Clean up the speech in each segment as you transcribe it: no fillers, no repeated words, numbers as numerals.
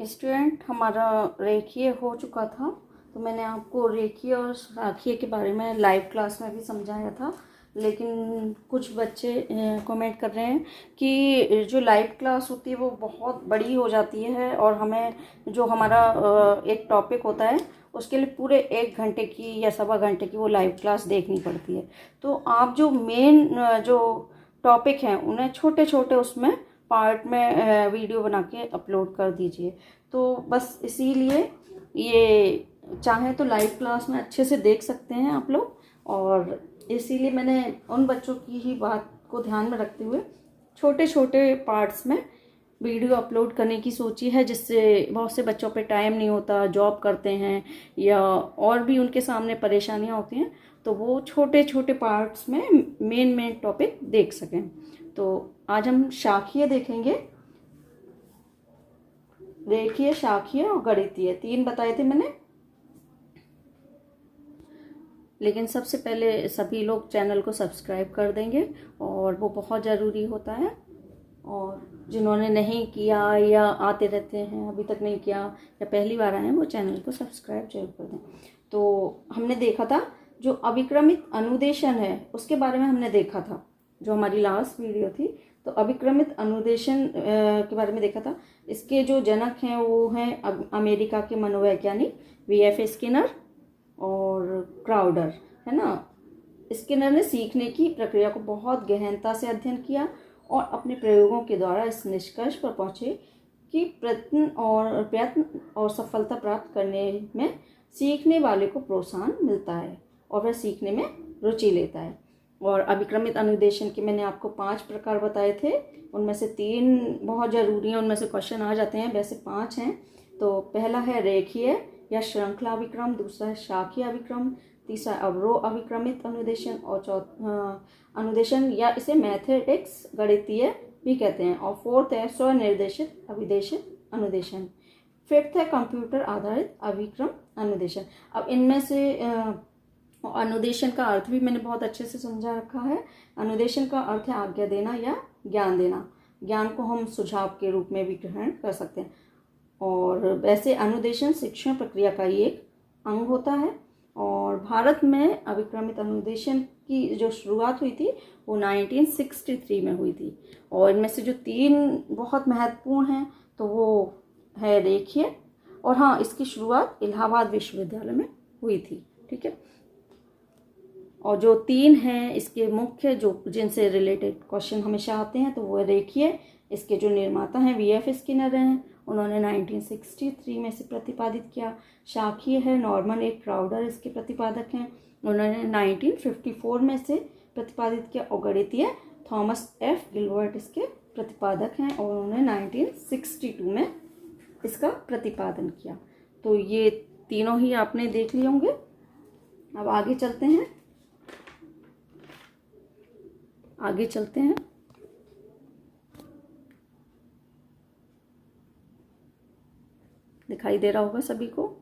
Student, हमारा रेखीय हो चुका था। तो मैंने आपको रेखीय और शाखीय के बारे में लाइव क्लास में भी समझाया था, लेकिन कुछ बच्चे कमेंट कर रहे हैं कि जो लाइव क्लास होती है वो बहुत बड़ी हो जाती है और हमें जो हमारा एक टॉपिक होता है उसके लिए पूरे 1 घंटे की या सवा घंटे की वो लाइव क्लास देखनी पड़ती है। तो आप जो मेन जो टॉपिक हैं उन्हें छोटे छोटे उसमें पार्ट में वीडियो बना के अपलोड कर दीजिए। तो बस इसीलिए ये चाहे तो लाइव क्लास में अच्छे से देख सकते हैं आप लोग, और इसीलिए मैंने उन बच्चों की ही बात को ध्यान में रखते हुए छोटे छोटे पार्ट्स में वीडियो अपलोड करने की सोची है, जिससे बहुत से बच्चों पे टाइम नहीं होता, जॉब करते हैं या और भी उनके सामने परेशानियां होती हैं, तो वो छोटे छोटे पार्ट्स में मेन टॉपिक देख सकें। तो आज हम शाखीय देखेंगे। रेखीय, शाखीय और गणितीय 3 बताए थे मैंने। लेकिन सबसे पहले सभी लोग चैनल को सब्सक्राइब कर देंगे और वो बहुत ज़रूरी होता है। और जिन्होंने नहीं किया या आते रहते हैं अभी तक नहीं किया या पहली बार आए हैं, वो चैनल को सब्सक्राइब जरूर कर दें। तो हमने देखा था जो अभिक्रमित अनुदेशन है उसके बारे में हमने देखा था, जो हमारी लास्ट वीडियो थी। तो अभिक्रमित अनुदेशन के बारे में देखा था। इसके जो जनक हैं वो हैं अमेरिका के मनोवैज्ञानिक V.F. स्किनर और क्राउडर, है ना। स्किनर ने सीखने की प्रक्रिया को बहुत गहनता से अध्ययन किया और अपने प्रयोगों के द्वारा इस निष्कर्ष पर पहुंचे कि प्रयत्न और सफलता प्राप्त करने में सीखने वाले को प्रोत्साहन मिलता है और वह सीखने में रुचि लेता है। और अभिक्रमित अनुदेशन के मैंने आपको 5 प्रकार बताए थे, उनमें से 3 बहुत ज़रूरी हैं, उनमें से क्वेश्चन आ जाते हैं, वैसे 5 हैं। तो पहला है रेखीय या श्रृंखला अभिक्रम, दूसरा है शाखीय अभिक्रम, तीसरा अवरोह अभिक्रमित अनुदेशन और चौथा अनुदेशन या इसे मैथमेटिक्स गणितीय भी कहते हैं, और 4th है स्वनिर्देशित अभिदेशित अनुदेशन, 5th है कंप्यूटर आधारित अभिक्रम अनुदेशन। अब इनमें से अनुदेशन का अर्थ भी मैंने बहुत अच्छे से समझा रखा है। अनुदेशन का अर्थ है आज्ञा देना या ज्ञान देना। ज्ञान को हम सुझाव के रूप में भी ग्रहण कर सकते हैं। और वैसे अनुदेशन शिक्षण प्रक्रिया का ही एक अंग होता है। और भारत में अभिक्रमित अनुदेशन की जो शुरुआत हुई थी वो 1963 में हुई थी। और इनमें से जो 3 बहुत महत्वपूर्ण हैं तो वो है रेखीय, और हाँ, इसकी शुरुआत इलाहाबाद विश्वविद्यालय में हुई थी, ठीक है। और जो 3 हैं इसके मुख्य जो जिनसे रिलेटेड क्वेश्चन हमेशा आते हैं तो वो है रेखीय। इसके जो निर्माता हैं V.F. स्किनर हैं, उन्होंने 1963 में से प्रतिपादित किया। शाखीय है नॉर्मन ए क्राउडर इसके प्रतिपादक हैं, उन्होंने 1954 में से प्रतिपादित किया। और गणितीय थॉमस F. गिलबर्ट इसके प्रतिपादक हैं और उन्होंने 1962 में इसका प्रतिपादन किया। तो ये तीनों ही आपने देख लिए होंगे। अब आगे चलते हैं। दिखाई दे रहा होगा सभी को।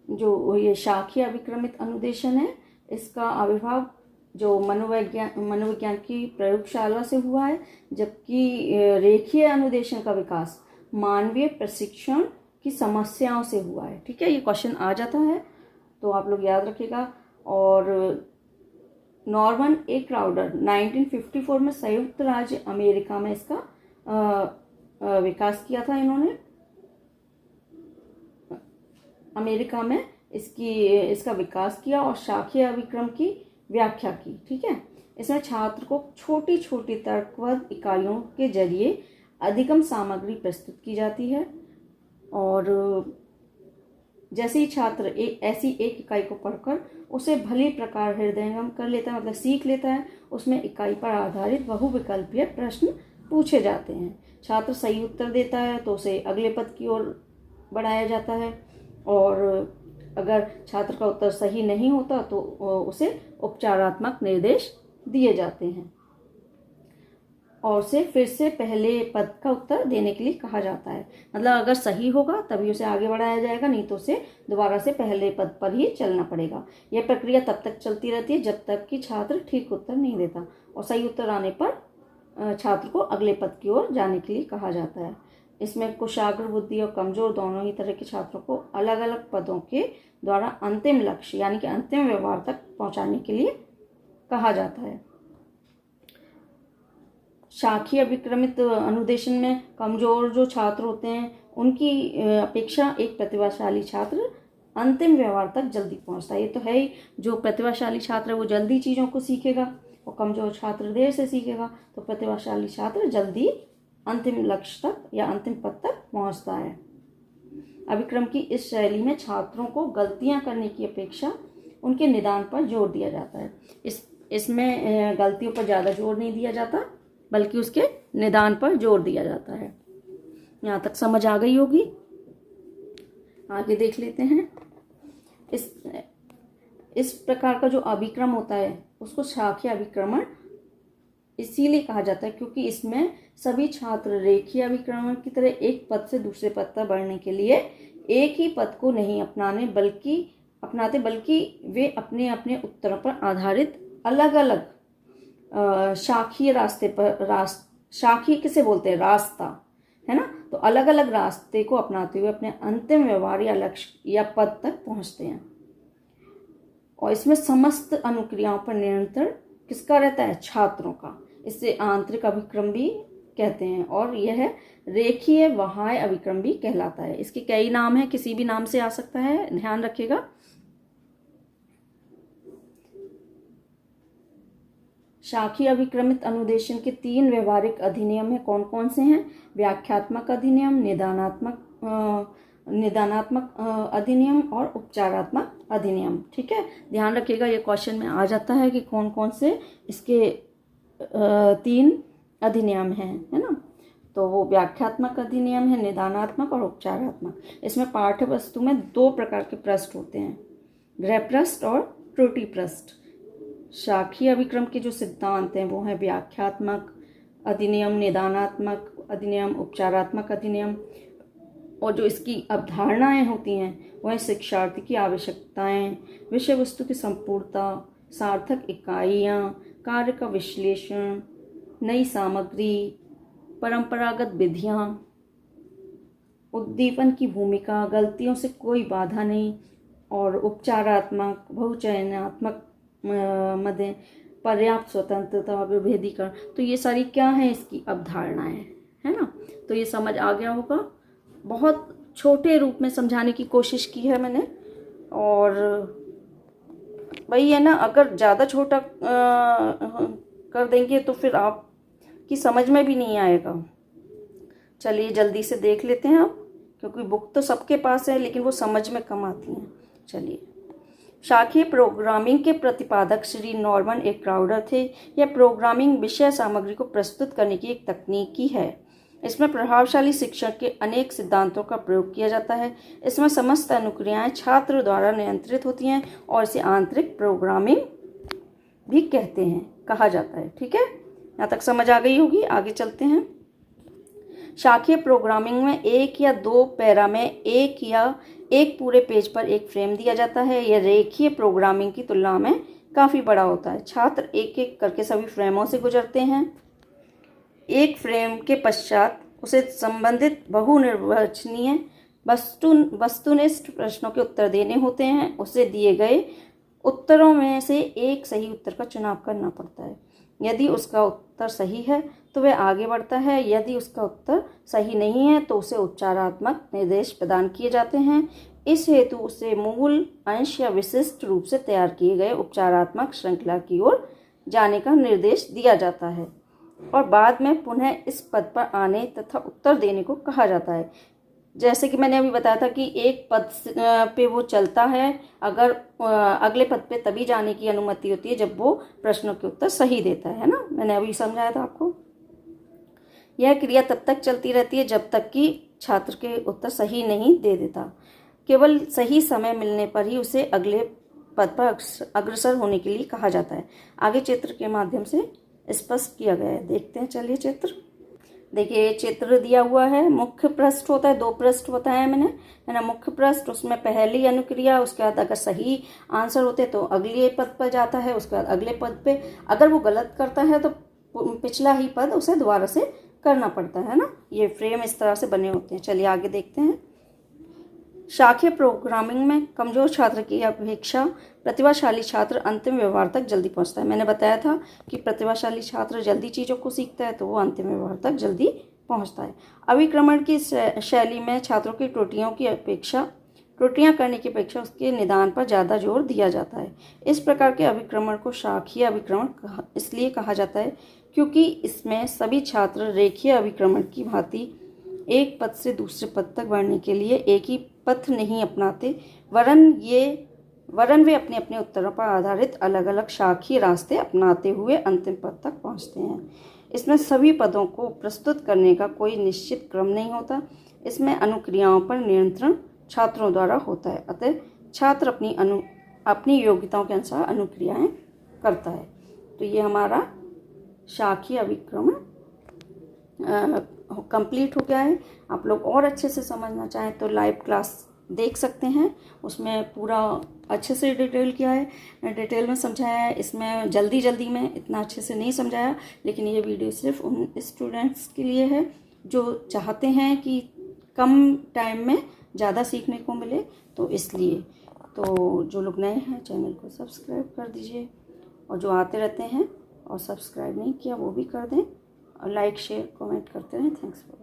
जो ये शाखीय अभिक्रमित अनुदेशन है, इसका आविर्भाव जो मनोविज्ञान की प्रयोगशाला से हुआ है, जबकि रेखीय अनुदेशन का विकास मानवीय प्रशिक्षण की समस्याओं से हुआ है, ठीक है। ये क्वेश्चन आ जाता है तो आप लोग याद रखिएगा। और नॉर्मन ए क्राउडर 1954 में संयुक्त राज्य अमेरिका में इसका विकास किया था। इन्होंने अमेरिका में इसका विकास किया और शाखीय अभिक्रम की व्याख्या की, ठीक है। इसमें छात्र को छोटी छोटी तर्कबद्ध इकाइयों के जरिए अधिगम सामग्री प्रस्तुत की जाती है, और जैसे ही छात्र ऐसी एक इकाई को पढ़कर उसे भली प्रकार हृदयंगम कर लेता है, मतलब सीख लेता है, उसमें इकाई पर आधारित बहुविकल्पीय प्रश्न पूछे जाते हैं। छात्र सही उत्तर देता है तो उसे अगले पद की ओर बढ़ाया जाता है, और अगर छात्र का उत्तर सही नहीं होता तो उसे उपचारात्मक निर्देश दिए जाते हैं और उसे फिर से पहले पद का उत्तर देने के लिए कहा जाता है। मतलब अगर सही होगा तभी उसे आगे बढ़ाया जाएगा, नहीं तो उसे दोबारा से पहले पद पर ही चलना पड़ेगा। यह प्रक्रिया तब तक चलती रहती है जब तक कि छात्र ठीक उत्तर नहीं देता, और सही उत्तर आने पर छात्र को अगले पद की ओर जाने के लिए कहा जाता है। इसमें कुशाग्र बुद्धि और कमजोर दोनों ही तरह के छात्रों को अलग अलग पदों के द्वारा अंतिम लक्ष्य यानी कि अंतिम व्यवहार तक पहुंचाने के लिए कहा जाता है। शाखीय अभिक्रमित अनुदेशन में कमजोर जो छात्र होते हैं उनकी अपेक्षा एक प्रतिभाशाली छात्र अंतिम व्यवहार तक जल्दी पहुंचता है। ये तो है ही, जो प्रतिभाशाली छात्र है वो जल्दी चीज़ों को सीखेगा और कमजोर छात्र देर से सीखेगा। तो प्रतिभाशाली छात्र जल्दी अंतिम लक्ष्य तक या अंतिम पद तक पहुंचता है। अभिक्रम की इस शैली में छात्रों को गलतियां करने की अपेक्षा उनके निदान पर जोर दिया जाता है। इसमें गलतियों पर ज़्यादा जोर नहीं दिया जाता बल्कि उसके निदान पर जोर दिया जाता है। यहाँ तक समझ आ गई होगी। आगे देख लेते हैं। इस प्रकार का जो अभिक्रम होता है उसको शाखीय अभिक्रमण इसीलिए कहा जाता है क्योंकि इसमें सभी छात्र रेखीय अभिक्रमण की तरह एक पद से दूसरे पद तक बढ़ने के लिए एक ही पद को नहीं अपनाते बल्कि वे अपने अपने उत्तरों पर आधारित अलग अलग शाखीय रास्ते पर शाखीय किसे बोलते हैं, रास्ता है ना, तो अलग अलग रास्ते को अपनाते हुए अपने अंतिम व्यवहार या लक्ष्य या पद तक पहुंचते हैं। और इसमें समस्त अनुक्रियाओं पर नियंत्रण किसका रहता है, छात्रों का। इसे आंतरिक अभिक्रम भी कहते हैं और यह रेखीय वहाय अभिक्रम भी कहलाता है। इसके कई नाम हैं, किसी भी नाम से आ सकता है, ध्यान रखिएगा। शाखीय अभिक्रमित अनुदेशन के 3 व्यवहारिक अधिनियम है। कौन कौन से हैं? व्याख्यात्मक अधिनियम, निदानात्मक अधिनियम और उपचारात्मक अधिनियम। ठीक है, ध्यान रखिएगा, ये क्वेश्चन में आ जाता है कि कौन कौन से इसके 3 अधिनियम हैं, है ना। तो वो व्याख्यात्मक अधिनियम है, निदानात्मक और उपचारात्मक। इसमें पाठ्य वस्तु में 2 प्रकार के पृष्ठ होते हैं, गृह पृष्ठ और त्रुटि पृष्ठ। शाखीय अभिक्रम के जो सिद्धांत हैं वो हैं व्याख्यात्मक अधिनियम, निदानात्मक अधिनियम, उपचारात्मक अधिनियम। और जो इसकी अवधारणाएं होती हैं वह शिक्षार्थी की आवश्यकताएं, विषय वस्तु की संपूर्णता, सार्थक इकाइयां, कार्य का विश्लेषण, नई सामग्री, परंपरागत विधियां, उद्दीपन की भूमिका, गलतियों से कोई बाधा नहीं, और उपचारात्मक, बहुचयनात्मक मदें, पर्याप्त स्वतंत्रता, विभेदीकरण। तो ये सारी क्या है, इसकी अवधारणाएं, है ना। तो ये समझ आ गया होगा। बहुत छोटे रूप में समझाने की कोशिश की है मैंने, और वही है ना, अगर ज़्यादा छोटा कर देंगे तो फिर आपकी समझ में भी नहीं आएगा। चलिए जल्दी से देख लेते हैं आप, क्योंकि बुक तो सबके पास है लेकिन वो समझ में कम आती हैं। चलिए, शाखीय प्रोग्रामिंग के प्रतिपादक श्री नॉर्मन ए क्राउडर थे। यह प्रोग्रामिंग विषय सामग्री को प्रस्तुत करने की एक तकनीकी है। इसमें प्रभावशाली शिक्षण के अनेक सिद्धांतों का प्रयोग किया जाता है। इसमें समस्त अनुक्रियाएं छात्र द्वारा नियंत्रित होती हैं और इसे आंतरिक प्रोग्रामिंग भी कहा जाता है। ठीक है, यहाँ तक समझ आ गई होगी। आगे चलते हैं। शाखीय प्रोग्रामिंग में 1 या 2 पैरा में एक पूरे पेज पर एक फ्रेम दिया जाता है। यह रेखीय प्रोग्रामिंग की तुलना में काफ़ी बड़ा होता है। छात्र एक एक करके सभी फ्रेमों से गुजरते हैं। एक फ्रेम के पश्चात उसे संबंधित बहुनिर्वाचनीय वस्तुनिष्ठ प्रश्नों के उत्तर देने होते हैं। उसे दिए गए उत्तरों में से एक सही उत्तर का चुनाव करना पड़ता है। यदि उसका उत्तर सही है तो वह आगे बढ़ता है, यदि उसका उत्तर सही नहीं है तो उसे उपचारात्मक निर्देश प्रदान किए जाते हैं। इस हेतु उसे मूल अंश या विशिष्ट रूप से तैयार किए गए उपचारात्मक श्रृंखला की ओर जाने का निर्देश दिया जाता है और बाद में पुनः इस पद पर आने तथा उत्तर देने को कहा जाता है। जैसे कि मैंने अभी बताया था कि एक पद पे वो चलता है, अगर अगले पद पे तभी जाने की अनुमति होती है जब वो प्रश्नों के उत्तर सही देता है ना। मैंने अभी समझाया था आपको। यह क्रिया तब तक चलती रहती है जब तक कि छात्र के उत्तर सही नहीं दे देता। केवल सही समय मिलने पर ही उसे अगले पद पर अग्रसर होने के लिए कहा जाता है। आगे चित्र के माध्यम से स्पष्ट किया गया है, देखते हैं। चलिए चित्र देखिए, चित्र दिया हुआ है। मुख्य पृष्ठ होता है, 2 पृष्ठ होता है मैंने, है ना। मुख्य पृष्ठ, उसमें पहली अनुक्रिया, उसके बाद अगर सही आंसर होते तो अगले पद पर जाता है, उसके बाद अगले पद पे। अगर वो गलत करता है तो पिछला ही पद उसे दोबारा से करना पड़ता है ना। ये फ्रेम इस तरह से बने होते हैं। चलिए आगे देखते हैं। शाखीय प्रोग्रामिंग में कमजोर छात्र की अपेक्षा प्रतिभाशाली छात्र अंतिम व्यवहार तक जल्दी पहुंचता है। मैंने बताया था कि प्रतिभाशाली छात्र जल्दी चीज़ों को सीखता है तो वो अंतिम व्यवहार तक जल्दी पहुंचता है। अभिक्रमण की शैली में छात्रों की त्रुटियां करने की अपेक्षा उसके निदान पर ज़्यादा जोर दिया जाता है। इस प्रकार के अभिक्रमण को शाखीय अभिक्रमण इसलिए कहा जाता है क्योंकि इसमें सभी छात्र रेखीय अभिक्रमण की भांति एक पद से दूसरे पद तक बढ़ने के लिए एक ही पथ नहीं अपनाते, वरन वे अपने अपने उत्तरों पर आधारित अलग अलग शाखीय रास्ते अपनाते हुए अंतिम पद तक पहुंचते हैं। इसमें सभी पदों को प्रस्तुत करने का कोई निश्चित क्रम नहीं होता। इसमें अनुक्रियाओं पर नियंत्रण छात्रों द्वारा होता है, अतः छात्र अपनी योग्यताओं के अनुसार अनुक्रियाएं करता है। तो ये हमारा शाखीय अभिक्रमण कंप्लीट हो गया है। आप लोग और अच्छे से समझना चाहें तो लाइव क्लास देख सकते हैं, उसमें पूरा अच्छे से डिटेल किया है, डिटेल में समझाया है। इसमें जल्दी में इतना अच्छे से नहीं समझाया, लेकिन ये वीडियो सिर्फ उन स्टूडेंट्स के लिए है जो चाहते हैं कि कम टाइम में ज़्यादा सीखने को मिले, तो इसलिए। तो जो लोग नए हैं चैनल को सब्सक्राइब कर दीजिए, और जो आते रहते हैं और सब्सक्राइब नहीं किया वो भी कर दें, और लाइक शेयर कमेंट करते रहें। Thanks for